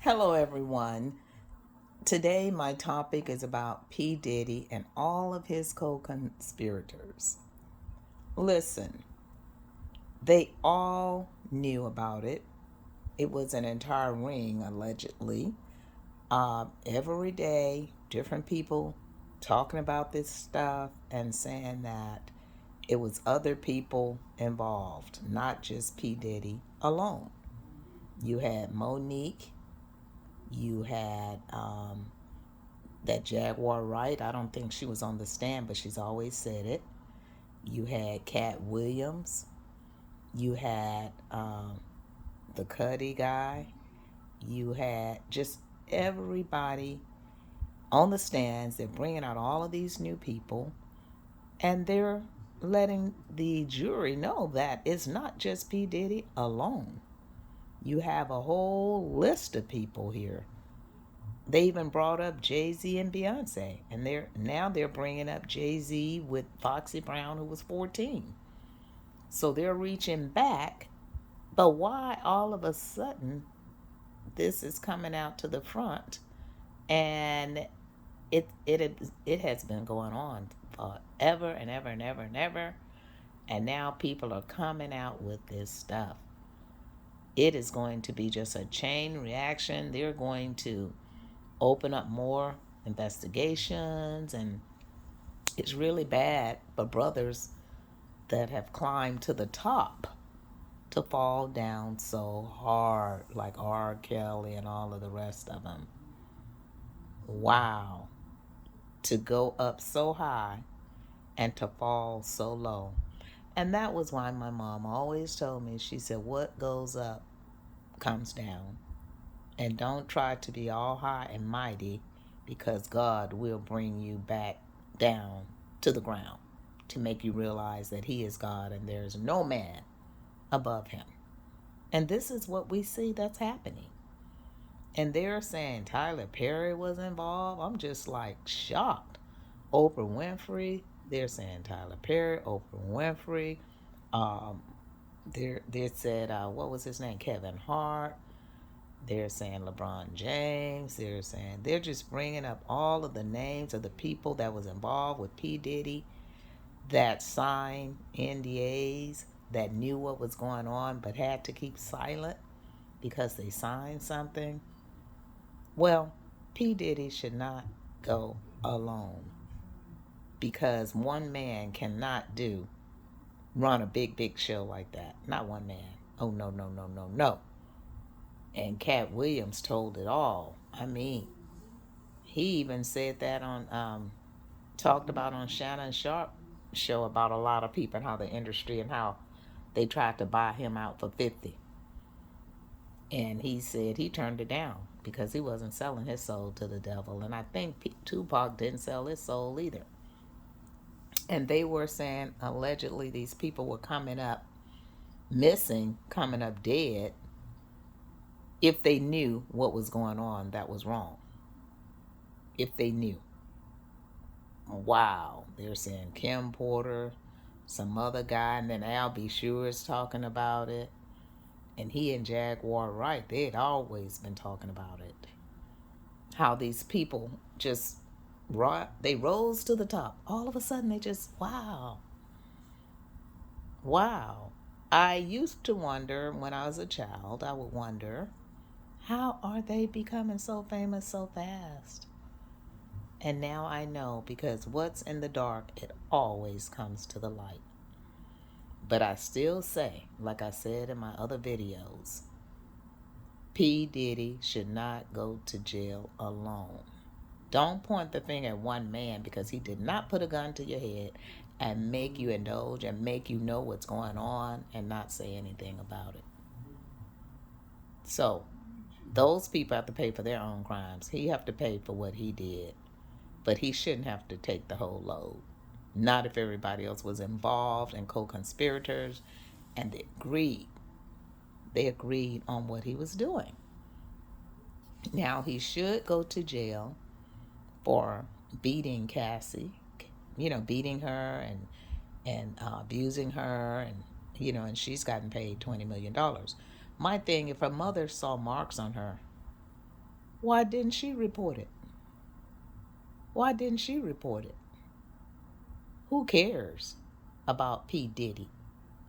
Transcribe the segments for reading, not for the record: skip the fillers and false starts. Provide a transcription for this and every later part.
Hello, everyone. Today, my topic is about P. Diddy and all of his co conspirators. Listen, they all knew about it. It was an entire ring, allegedly. Every day, different people talking about this stuff and saying that it was other people involved, not just P. Diddy alone. You had Monique, you had that Jaguar Wright. I don't think she was on the stand, but she's always said it. You had Cat Williams. You had the Cuddy guy. You had just everybody on the stands. They're bringing out all of these new people, and they're letting the jury know that it's not just P. Diddy alone. You have a whole list of people here. They even brought up Jay-Z and Beyonce, and they're bringing up Jay-Z with Foxy Brown, who was 14. So they're reaching back, but why all of a sudden this is coming out to the front? And it has been going on forever and ever and ever and ever, and now people are coming out with this stuff. It is going to be just a chain reaction. They're going to open up more investigations, and it's really bad for brothers that have climbed to the top to fall down so hard, like R. Kelly and all of the rest of them. Wow. To go up so high and to fall so low. And that was why my mom always told me, she said, what goes up comes down. And don't try to be all high and mighty, because God will bring you back down to the ground to make you realize that He is God and there is no man above Him. And this is what we see that's happening. And they're saying Tyler Perry was involved. I'm just like shocked. Oprah Winfrey, they're saying Tyler Perry, Oprah Winfrey. Um, they said, what was his name? Kevin Hart. They're saying LeBron James. They're just bringing up all of the names of the people that was involved with P. Diddy, that signed NDAs, that knew what was going on but had to keep silent because they signed something. Well, P. Diddy should not go alone, because one man cannot run a big show like that. Not one man. Oh, no, no, no, no, no. And Cat Williams told it all. I mean, he even said that talked about on Shannon Sharp show about a lot of people and how the industry and how they tried to buy him out for 50. And he said he turned it down because he wasn't selling his soul to the devil. And I think Tupac didn't sell his soul either. And they were saying allegedly these people were coming up missing, coming up dead, if they knew what was going on that was wrong. If they knew. Wow. They're saying Kim Porter, some other guy, and then Al B. Sure is talking about it. And he and Jaguar Wright, they had always been talking about it. How these people just, they rose to the top. All of a sudden, they just, wow. Wow. I used to wonder when I was a child, I would wonder, how are they becoming so famous so fast? And now I know, because what's in the dark, it always comes to the light. But I still say, like I said in my other videos, P. Diddy should not go to jail alone. Don't point the finger at one man, because he did not put a gun to your head and make you indulge and make you know what's going on and not say anything about it. So those people have to pay for their own crimes. He have to pay for what he did, but he shouldn't have to take the whole load. Not if everybody else was involved and co-conspirators, and they agreed. They agreed on what he was doing. Now he should go to jail for beating Cassie, beating her and abusing her, and and she's gotten paid $20 million. My thing, if her mother saw marks on her, Why didn't she report it? Why didn't she report it? Who cares about P. Diddy?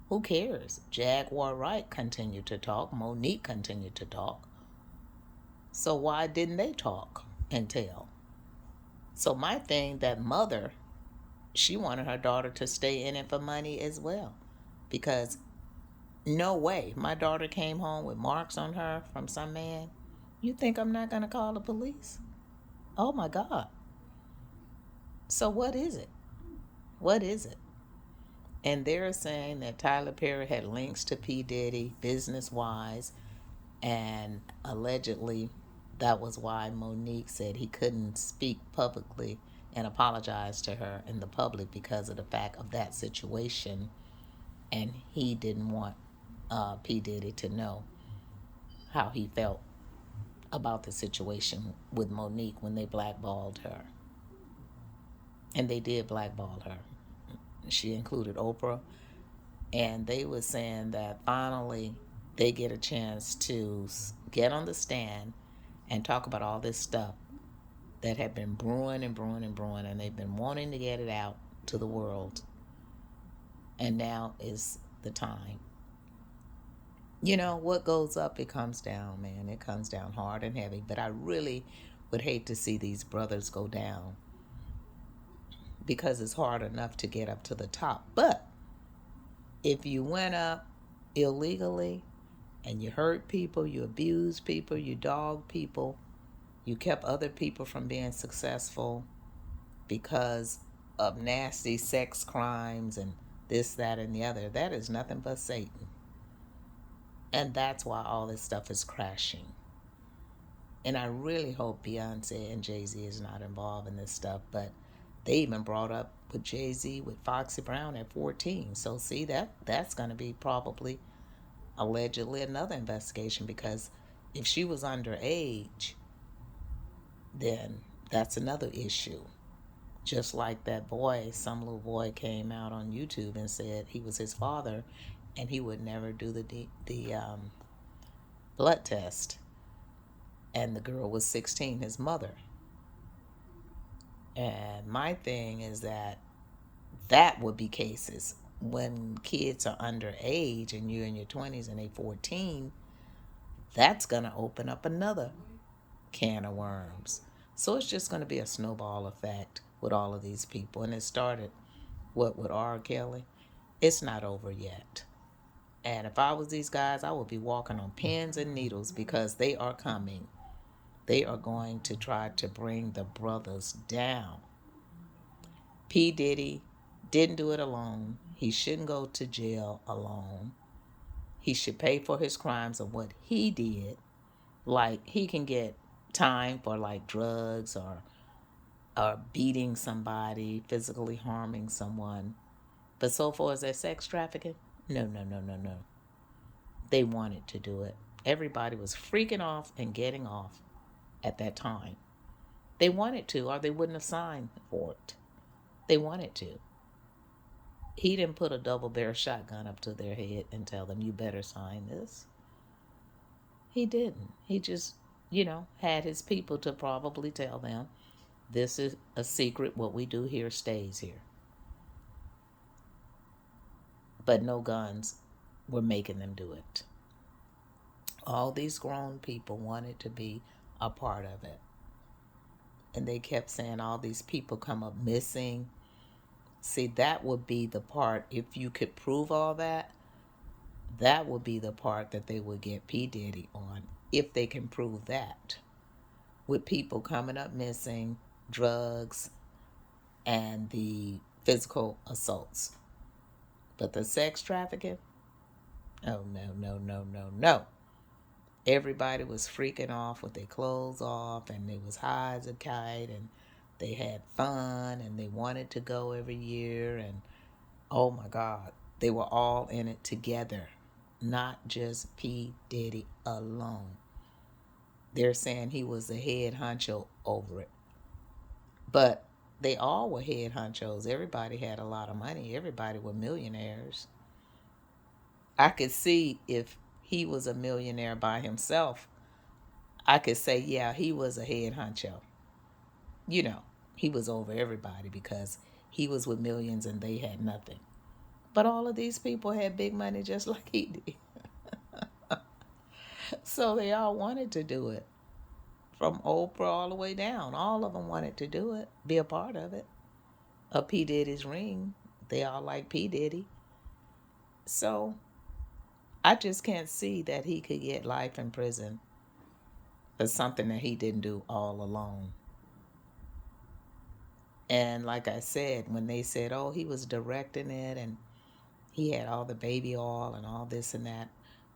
Who cares? Jaguar Wright continued to talk. Monique continued to talk. So why didn't they talk and tell? So my thing, that mother, she wanted her daughter to stay in it for money as well. Because no way, my daughter came home with marks on her from some man. You think I'm not going to call the police? Oh my God. So what is it? What is it? And they're saying that Tyler Perry had links to P. Diddy business wise, and allegedly that was why Monique said he couldn't speak publicly and apologize to her in the public because of the fact of that situation, and he didn't want P. Diddy to know how he felt about the situation with Monique when they blackballed her. And they did blackball her. She included Oprah, and they were saying that finally they get a chance to get on the stand and talk about all this stuff that had been brewing and brewing and brewing, and they've been wanting to get it out to the world. And now is the time. You know, what goes up, it comes down, man. It comes down hard and heavy. But I really would hate to see these brothers go down, because it's hard enough to get up to the top. But if you went up illegally and you hurt people, you abused people, you dogged people, you kept other people from being successful because of nasty sex crimes and this, that, and the other, that is nothing but Satan. And that's why all this stuff is crashing. And I really hope Beyonce and Jay-Z is not involved in this stuff. But they even brought up with Jay-Z with Foxy Brown at 14. So see, that's going to be probably allegedly another investigation, because if she was underage, then that's another issue. Just like that boy, some little boy came out on YouTube and said he was his father, and he would never do the blood test. And the girl was 16, his mother. And my thing is that would be cases when kids are underage and you're in your 20s and they 14. That's going to open up another can of worms. So it's just going to be a snowball effect with all of these people. And it started, with R. Kelly? It's not over yet. And if I was these guys, I would be walking on pins and needles, because they are coming. They are going to try to bring the brothers down. P. Diddy didn't do it alone. He shouldn't go to jail alone. He should pay for his crimes of what he did. Like, he can get time for like drugs or beating somebody, physically harming someone. But so far as their sex trafficking, no, no, no, no, no. They wanted to do it. Everybody was freaking off and getting off at that time. They wanted to, or they wouldn't have signed for it. They wanted to. He didn't put a double barrel shotgun up to their head and tell them, you better sign this. He didn't. He just, had his people to probably tell them, this is a secret. What we do here stays here. But no guns were making them do it. All these grown people wanted to be a part of it. And they kept saying all these people come up missing. See, that would be the part, if you could prove all that, that would be the part that they would get P. Diddy on, if they can prove that. With people coming up missing, drugs, and the physical assaults. But the sex trafficking? Oh, no, no, no, no, no. Everybody was freaking off with their clothes off, and they was high as a kite, and they had fun, and they wanted to go every year, and oh my God, they were all in it together, not just P. Diddy alone. They're saying he was the head honcho over it. But they all were head honchos. Everybody had a lot of money. Everybody were millionaires. I could see if he was a millionaire by himself, I could say, yeah, he was a head honcho. You know, he was over everybody because he was with millions and they had nothing. But all of these people had big money just like he did. So they all wanted to do it. From Oprah all the way down. All of them wanted to do it, be a part of it. A P. Diddy's ring. They all like P. Diddy. So I just can't see that he could get life in prison for something that he didn't do all alone. And like I said, when they said, oh, he was directing it and he had all the baby oil and all this and that.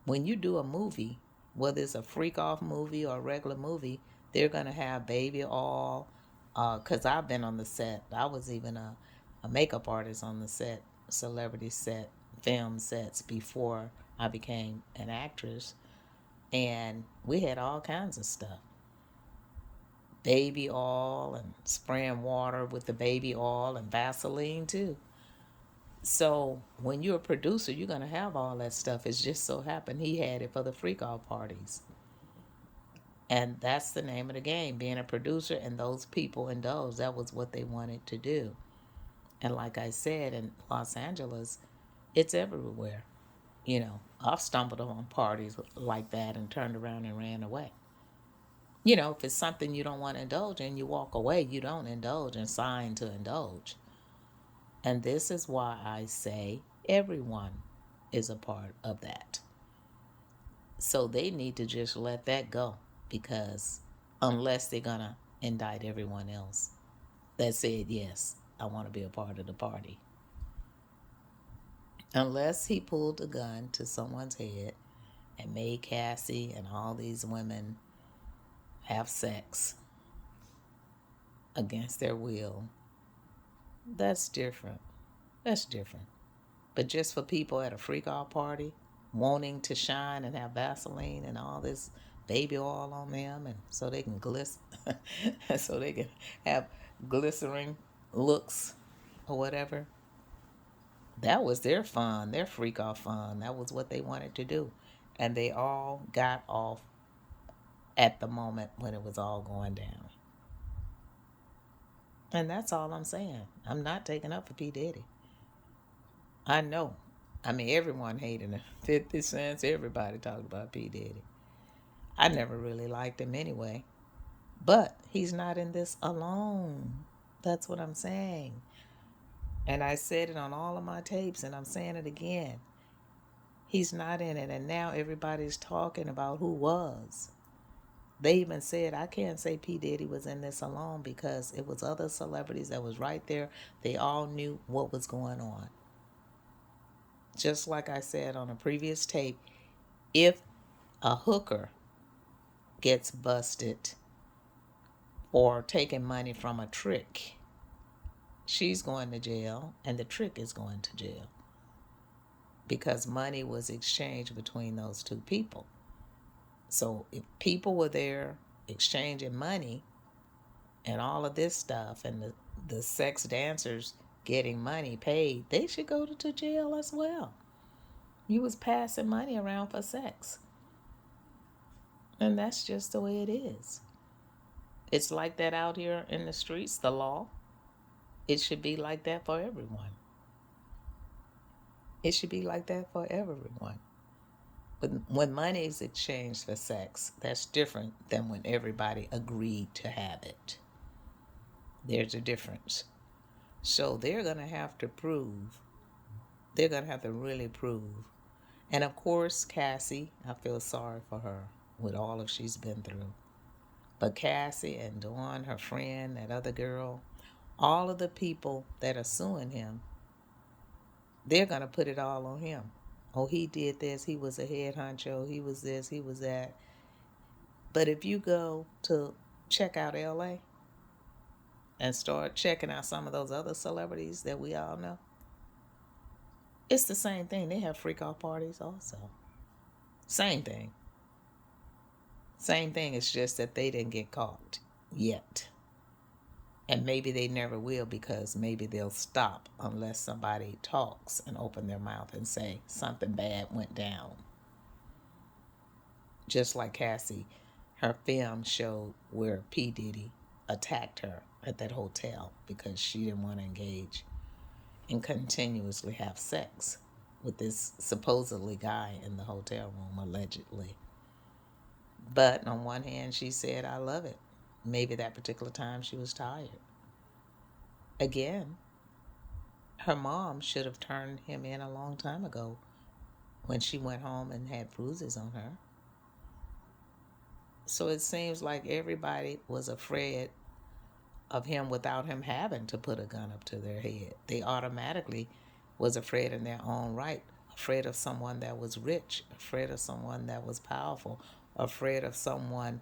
When you do a movie, whether it's a freak off movie or a regular movie, they're going to have baby oil. Because I've been on the set. I was even a makeup artist on the set, celebrity set, film sets before I became an actress. And we had all kinds of stuff. Baby oil and spraying water with the baby oil and Vaseline too. So when you're a producer, you're gonna have all that stuff. It's just so happened he had it for the freak out parties. And that's the name of the game, being a producer, and those people indulge. That was what they wanted to do. And like I said, in Los Angeles, it's everywhere. You know, I've stumbled on parties like that and turned around and ran away. You know, if it's something you don't want to indulge in, you walk away. You don't indulge and sign to indulge. And this is why I say everyone is a part of that. So they need to just let that go, because unless they're going to indict everyone else that said, yes, I want to be a part of the party. Unless he pulled a gun to someone's head and made Cassie and all these women have sex against their will, that's different. That's different. But just for people at a freak out party wanting to shine and have Vaseline and all this baby oil on them, and so they can so they can have glycerin looks or whatever. That was their fun, their freak out fun. That was what they wanted to do. And they all got off at the moment when it was all going down. And that's all I'm saying. I'm not taking up for P. Diddy. I know. I mean, everyone hated him. 50 Cent, everybody talked about P. Diddy. I never really liked him anyway. But he's not in this alone. That's what I'm saying. And I said it on all of my tapes, and I'm saying it again. He's not in it. And now everybody's talking about who was. They even said, I can't say P. Diddy was in this alone, because it was other celebrities that was right there. They all knew what was going on. Just like I said on a previous tape, if a hooker gets busted for taking money from a trick, she's going to jail and the trick is going to jail, because money was exchanged between those two people. So if people were there exchanging money and all of this stuff, and the sex dancers getting money paid, they should go to jail as well. You was passing money around for sex. And that's just the way it is. It's like that out here in the streets, the law. It should be like that for everyone. It should be like that for everyone. But when money is exchanged for sex, that's different than when everybody agreed to have it. There's a difference. So they're going to have to prove, they're going to have to really prove. And of course, Cassie, I feel sorry for her with all of she's been through. But Cassie and Dawn, her friend, that other girl, all of the people that are suing him, they're going to put it all on him. Oh, he did this, he was a head honcho, he was this, he was that. But if you go to check out LA and start checking out some of those other celebrities that we all know, it's the same thing. They have freak out parties also. Same thing. Same thing. It's just that they didn't get caught yet. And maybe they never will, because maybe they'll stop unless somebody talks and open their mouth and say something bad went down. Just like Cassie Her film showed where P. Diddy attacked her at that hotel because she didn't want to engage and continuously have sex with this supposedly guy in the hotel room, allegedly. But on one hand, she said, I love it. Maybe that particular time she was tired. Again, her mom should have turned him in a long time ago when she went home and had bruises on her. So it seems like everybody was afraid of him without him having to put a gun up to their head. They automatically was afraid in their own right, afraid of someone that was rich, afraid of someone that was powerful, afraid of someone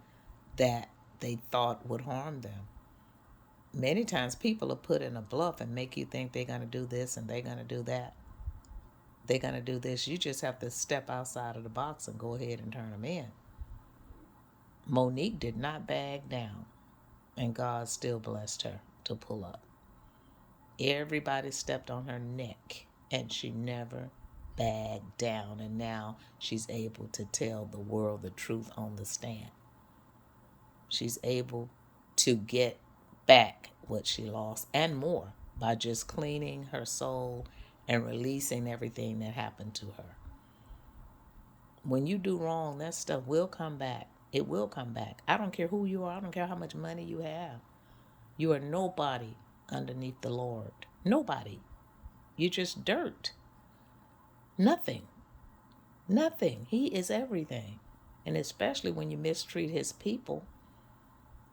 that they thought would harm them. Many times people are put in a bluff and make you think they're going to do this and they're going to do that. They're going to do this. You just have to step outside of the box and go ahead and turn them in. Monique did not bag down, and God still blessed her to pull up. Everybody stepped on her neck, and she never bagged down, and now she's able to tell the world the truth on the stand. She's able to get back what she lost and more by just cleaning her soul and releasing everything that happened to her. When you do wrong, that stuff will come back. It will come back. I don't care who you are. I don't care how much money you have. You are nobody underneath the Lord. Nobody. You're just dirt. Nothing. Nothing. He is everything. And especially when you mistreat his people.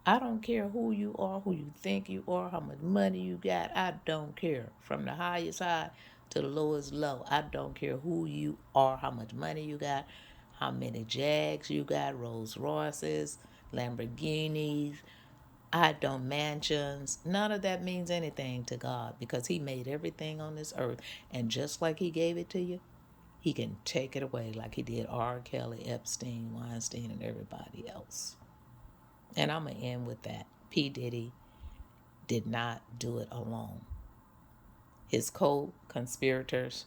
I don't care who you are, who you think you are, how much money you got. I don't care. From the highest high to the lowest low. I don't care who you are, how much money you got, how many Jags you got, Rolls Royces, Lamborghinis, mansions. None of that means anything to God because he made everything on this earth. And just like he gave it to you, he can take it away like he did R. Kelly, Epstein, Weinstein, and everybody else. And I'm going to end with that. P. Diddy did not do it alone. His co-conspirators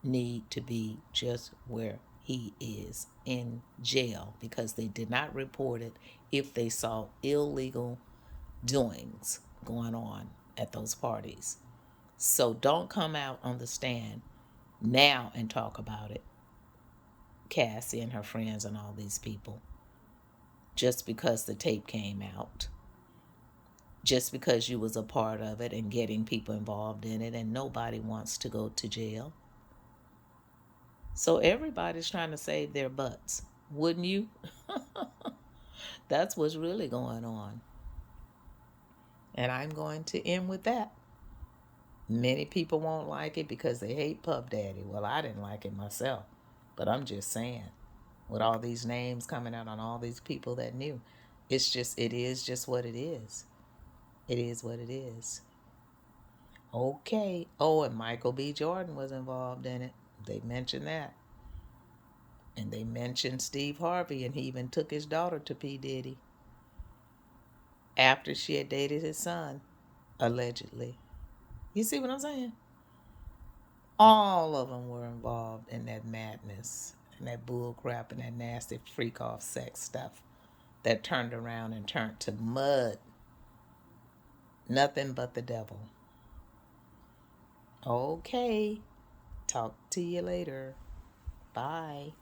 need to be just where he is, in jail, because they did not report it if they saw illegal doings going on at those parties. So don't come out on the stand now and talk about it, Cassie and her friends and all these people, just because the tape came out, just because you was a part of it and getting people involved in it, and nobody wants to go to jail. So everybody's trying to save their butts. Wouldn't you? That's what's really going on. And I'm going to end with that. Many people won't like it because they hate Puff Daddy. Well, I didn't like it myself. But I'm just saying, with all these names coming out on all these people that knew, it is just what it is. It is what it is. Okay. Oh, and Michael B. Jordan was involved in it. They mentioned that. And they mentioned Steve Harvey, and he even took his daughter to P. Diddy after she had dated his son, allegedly. You see what I'm saying? All of them were involved in that madness and that bull crap and that nasty freak off sex stuff that turned around and turned to mud. Nothing but the devil. Okay. Talk to you later. Bye.